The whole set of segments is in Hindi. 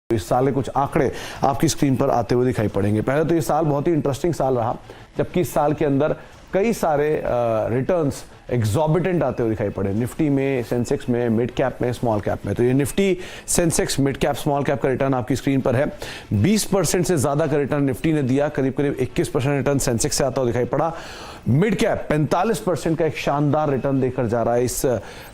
इस साल के कुछ आंकड़े आपकी स्क्रीन पर आते हुए दिखाई पड़ेंगे। पहले तो ये साल बहुत ही इंटरेस्टिंग साल रहा, जबकि इस साल के अंदर कई सारे रिटर्न्स एग्जॉर्बिटेंट आते हुए दिखाई पड़े। निफ्टी में, सेंसेक्स में, मिड कैप में, स्मॉल कैप में। तो ये Nifty, Sensex, mid cap, small cap का रिटर्न आपकी स्क्रीन पर है। 20% से ज्यादा का रिटर्न निफ्टी ने दिया, करीब करीब 21% रिटर्न सेंसेक्स से आता हुआ दिखाई पड़ा। मिड कैप 45% का एक शानदार रिटर्न देकर जा रहा है इस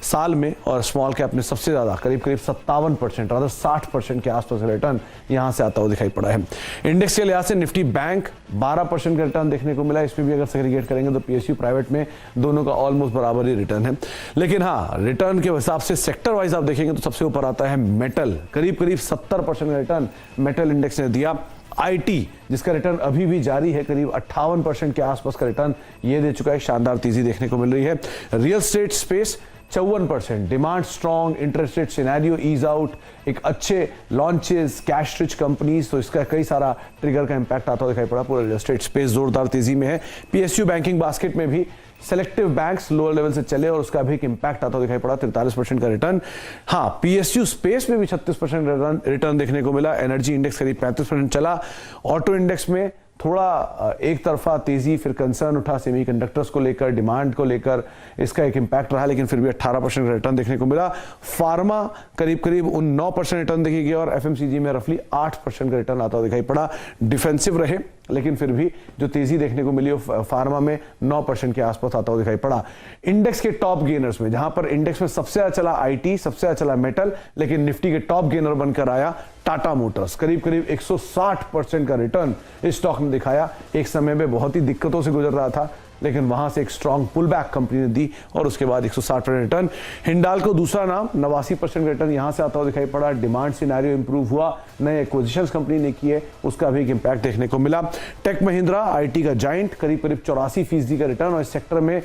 साल में, और स्मॉल कैप में सबसे ज्यादा करीब करीब 57%, rather 60% के आसपास रिटर्न यहां से आता हुआ दिखाई पड़ा है। इंडेक्स के लिहाज से निफ्टी बैंक 12% का रिटर्न देखने को मिला। इसमें भी अगर सेग्रीगेट करेंगे तो पीएसयू प्राइवेट में दोनों का ऑलमोस्ट बराबर ही रिटर्न है। लेकिन हाँ, रिटर्न के हिसाब से सेक्टर वाइज आप देखेंगे तो सबसे ऊपर आता है मेटल, करीब करीब 70% का रिटर्न मेटल इंडेक्स ने दिया। आईटी, जिसका रिटर्न अभी भी जारी है, करीब 58% के आसपास का रिटर्न ये दे चुका है। शानदार तेजी देखने को मिल रही है। Real estate space 54%, demand strong, interest rate scenario ease out, एक अच्छे लॉन्चेस, कैश रिच कंपनीज, तो इसका कई सारा ट्रिगर का इंपैक्ट आता हुआ दिखाई पड़ा। पूरा रियल एस्टेट स्पेस जोरदार तेजी में है। पीएसयू बैंकिंग बास्केट में भी सेलेक्टिव बैंक्स लोअर लेवल से चले और उसका भी एक इंपैक्ट आता हुआ दिखाई पड़ा, 43% का रिटर्न। हाँ, पीएसयू स्पेस में भी 36% रिटर्न देखने को मिला। एनर्जी इंडेक्स करीब 35% चला। ऑटो इंडेक्स में थोड़ा एक तरफा तेजी, फिर कंसर्न उठा सेमीकंडक्टर्स को लेकर, डिमांड को लेकर, इसका एक इंपैक्ट रहा, लेकिन फिर भी 18% रिटर्न देखने को मिला। फार्मा करीब करीब 9% रिटर्न देखी गया, और एफएमसीजी में रफली 8% का रिटर्न आता हुआ दिखाई पड़ा। डिफेंसिव रहे, लेकिन फिर भी जो तेजी देखने को मिली वो फार्मा में 9% के आसपास आता हुआ दिखाई पड़ा। इंडेक्स के टॉप गेनर्स में, जहां पर इंडेक्स में सबसे ज्यादा चला आईटी, सबसे ज्यादा चला मेटल, लेकिन निफ्टी के टॉप गेनर बनकर आया टाटा मोटर्स। करीब करीब 160% का रिटर्न इस स्टॉक ने दिखाया। एक समय में बहुत ही दिक्कतों से गुजर रहा था, लेकिन वहां से एक स्ट्रॉन्ग पुल बैक कंपनी ने दी और उसके बाद 160% रिटर्न। हिंडाल्को दूसरा नाम, 89% रिटर्न यहां से आता हुआ दिखाई पड़ा। डिमांड सिनेरियो इंप्रूव हुआ, नए एक्विजिशंस कंपनी ने किए, उसका भी एक इंपैक्ट देखने को मिला। टेक महिंद्रा, आईटी का जाइंट, करीब करीब 84% का रिटर्न, और इस सेक्टर में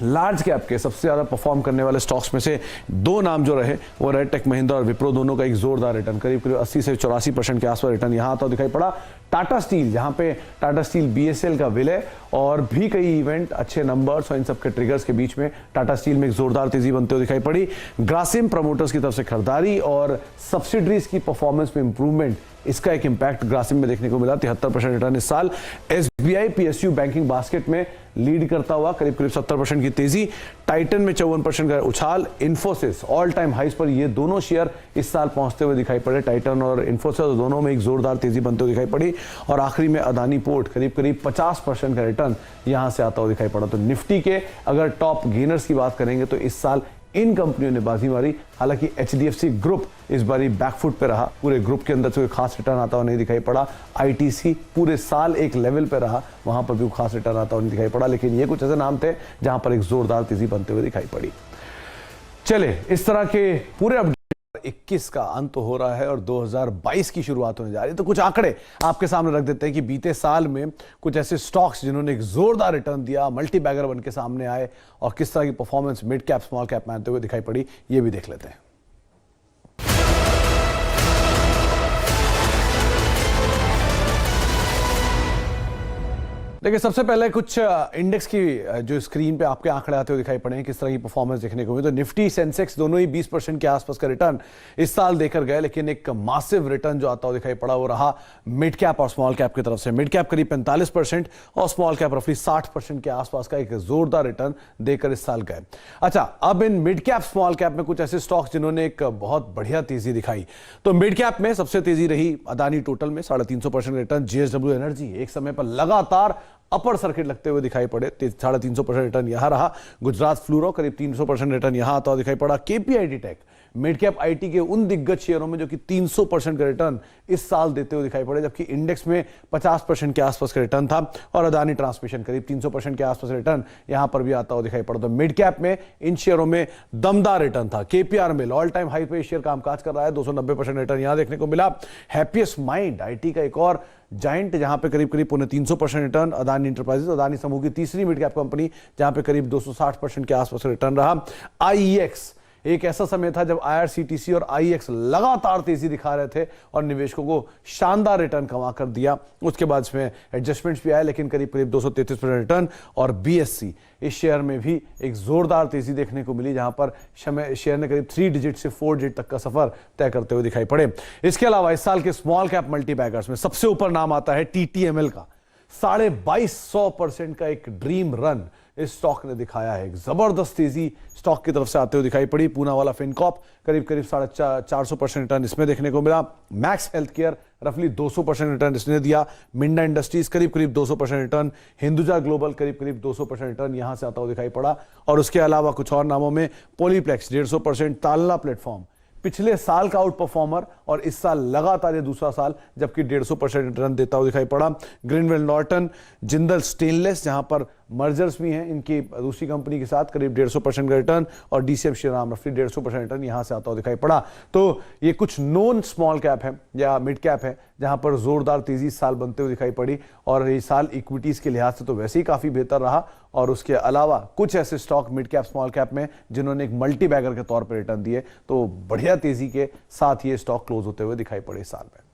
लार्ज कैप के सबसे ज्यादा परफॉर्म करने वाले स्टॉक्स में से दो नाम जो रहे वो रहे टेक महिंद्रा और विप्रो, दोनों का एक जोरदार रिटर्न, करीब करीब 80 से 84% के आसपास रिटर्न यहां आता दिखाई पड़ा। टाटा स्टील, जहां पे टाटा स्टील बीएसएल का विलय और भी कई इवेंट, अच्छे नंबर्स और इन सब के ट्रिगर्स के बीच में टाटा स्टील में एक जोरदार तेजी बनते हुए दिखाई पड़ी। ग्रासिम प्रमोटर्स की तरफ से खरीदारी और सब्सिडरीज की परफॉर्मेंस में इंप्रूवमेंट, इसका एक इंपैक्ट ग्रासिम में देखने को मिला। 73% रिटर्न इस साल। एसबीआई पीएसयू बैंकिंग बास्केट में लीड करता हुआ करीब करीब 70% की तेजी। टाइटन में 54% का उछाल। इन्फोसिस ऑल टाइम हाइस पर ये दोनों शेयर इस साल पहुंचते हुए दिखाई पड़े, टाइटन और इन्फोसिस, दोनों में एक जोरदार तेजी बनते हुए दिखाई पड़ी। और आखिरी में अदानी पोर्ट, करीब करीब 50% का रिटर्न यहां से आता हुआ दिखाई पड़ा। तो निफ्टी के अगर टॉप गेनर्स की बात करेंगे तो इस साल इन कंपनियों ने बाजी मारी। हालांकि एचडीएफसी ग्रुप इस बारी बैकफुट पे रहा, पूरे ग्रुप के अंदर से कोई खास रिटर्न आता हुआ नहीं दिखाई पड़ा। आईटीसी पूरे साल एक लेवल पे रहा, वहां पर भी खास रिटर्न आता हुआ नहीं दिखाई पड़ा, लेकिन ये कुछ ऐसे नाम थे जहां पर एक जोरदार तेजी बनते हुए दिखाई पड़ी। चले, इस तरह के पूरे 21 का अंत हो रहा है और 2022 की शुरुआत होने जा रही है, तो कुछ आंकड़े आपके सामने रख देते हैं कि बीते साल में कुछ ऐसे स्टॉक्स जिन्होंने एक जोरदार रिटर्न दिया, मल्टी बैगर बन के सामने आए, और किस तरह की performance mid cap small cap में आते हुए दिखाई पड़ी, ये भी देख लेते हैं। देखिए, सबसे पहले कुछ इंडेक्स की जो स्क्रीन पे आपके आंकड़े आते हुए दिखाई पड़े हैं, किस तरह की परफॉर्मेंस देखने को मिली। तो निफ्टी, सेंसेक्स दोनों ही 20% के आसपास का रिटर्न इस साल देकर गए, लेकिन एक मासिव रिटर्न जो आता हुआ दिखाई पड़ा वो रहा मिड कैप और स्मॉल कैप की तरफ से। मिड कैप करीब 45% और स्मॉल कैप रफली 60% के आसपास का एक जोरदार रिटर्न देकर इस साल गए। अच्छा, अब in mid cap small cap में कुछ ऐसे स्टॉक्स जिन्होंने एक बहुत बढ़िया तेजी दिखाई। तो मिड कैप में सबसे तेजी रही अदानी टोटल में 350% रिटर्न। जेएसडब्ल्यू एनर्जी एक समय पर लगातार अपर सर्किट लगते हुए दिखाई पड़े, 350% रिटर्न यहां रहा। गुजरात फ्लोरो करीब 300% रिटर्न यहां आता हुआ दिखाई पड़ा। KPIT tech, mid cap IT के उन दिग्गज शेयरों में जो कि 300% का रिटर्न इस साल देते हुए दिखाई पड़े, जबकि इंडेक्स में 50% के आसपास का रिटर्न था। और अदानी ट्रांसमिशन करीब 300% के आसपास रिटर्न यहां पर भी आता हुआ दिखाई पड़ा। तो मिड कैप में इन शेयरों में दमदार रिटर्न था। केपीआर मिल ऑल टाइम हाई पे शेयर कामकाज कर रहा है, 290% रिटर्न यहां देखने को मिला। हैप्पीएस्ट माइंड, आईटी का एक और जाइंट, जहां पे करीब करीब 350% रिटर्न। अदानी इंटरप्राइजेस, अदानी समूह की तीसरी मिड कैप कंपनी, जहां पे करीब 260% के आसपास रिटर्न रहा। आईईएक्स एक ऐसा समय था जब IRCTC और IEX लगातार तेजी दिखा रहे थे और निवेशकों को शानदार रिटर्न कमा कर दिया। उसके बाद इसमें एडजस्टमेंट्स भी आए, लेकिन करीब करीब 233% रिटर्न। और BSE इस शेयर में भी एक जोरदार तेजी देखने को मिली, जहां पर शेयर ने करीब 3 डिजिट से 4 डिजिट तक का सफर तय करते हुए दिखाई पड़े। इसके अलावा इस साल के स्मॉल कैप मल्टीबैगर्स में सबसे ऊपर नाम आता है TTML का। 2250% का एक ड्रीम रन इस स्टॉक ने दिखाया है। एक जबरदस्त तेजी स्टॉक की तरफ से आते हुए दिखाई पड़ी। पूना वाला फिनकॉप करीब करीब 450% रिटर्न इसमें देखने को मिला। मैक्स हेल्थ केयर रफली 200% रिटर्न इसने दिया। मिंडा इंडस्ट्रीज करीब करीब 200% रिटर्न। हिंदुजा ग्लोबल करीब करीब 200% रिटर्न यहां से आता हुआ दिखाई पड़ा। और उसके अलावा कुछ और नामों में पॉलीप्लेक्स 150%, तालना प्लेटफॉर्म पिछले साल का आउट परफॉर्मर और इस साल लगातार ये दूसरा साल जबकि 150% रिटर्न देता हुआ दिखाई पड़ा। ग्रीनवेल नॉर्टन, जिंदल स्टेनलेस, जहां पर मर्जर्स भी हैं इनकी दूसरी कंपनी के साथ, करीब 150% का रिटर्न। और DCM श्रीराम रफली 150% रिटर्न यहां से आता हुआ दिखाई पड़ा। तो ये कुछ नॉन स्मॉल कैप है या मिड कैप है जहां पर जोरदार तेजी इस साल बनते हुए दिखाई पड़ी। और ये साल इक्विटीज के लिहाज से तो वैसे ही काफी बेहतर रहा। और उसके अलावा कुछ ऐसे stock mid cap small cap में जिन्होंने एक मल्टी बैगर के तौर पर रिटर्न दिए, तो बढ़िया तेजी के साथ ये स्टॉक क्लोज होते हुए दिखाई पड़े इस साल में।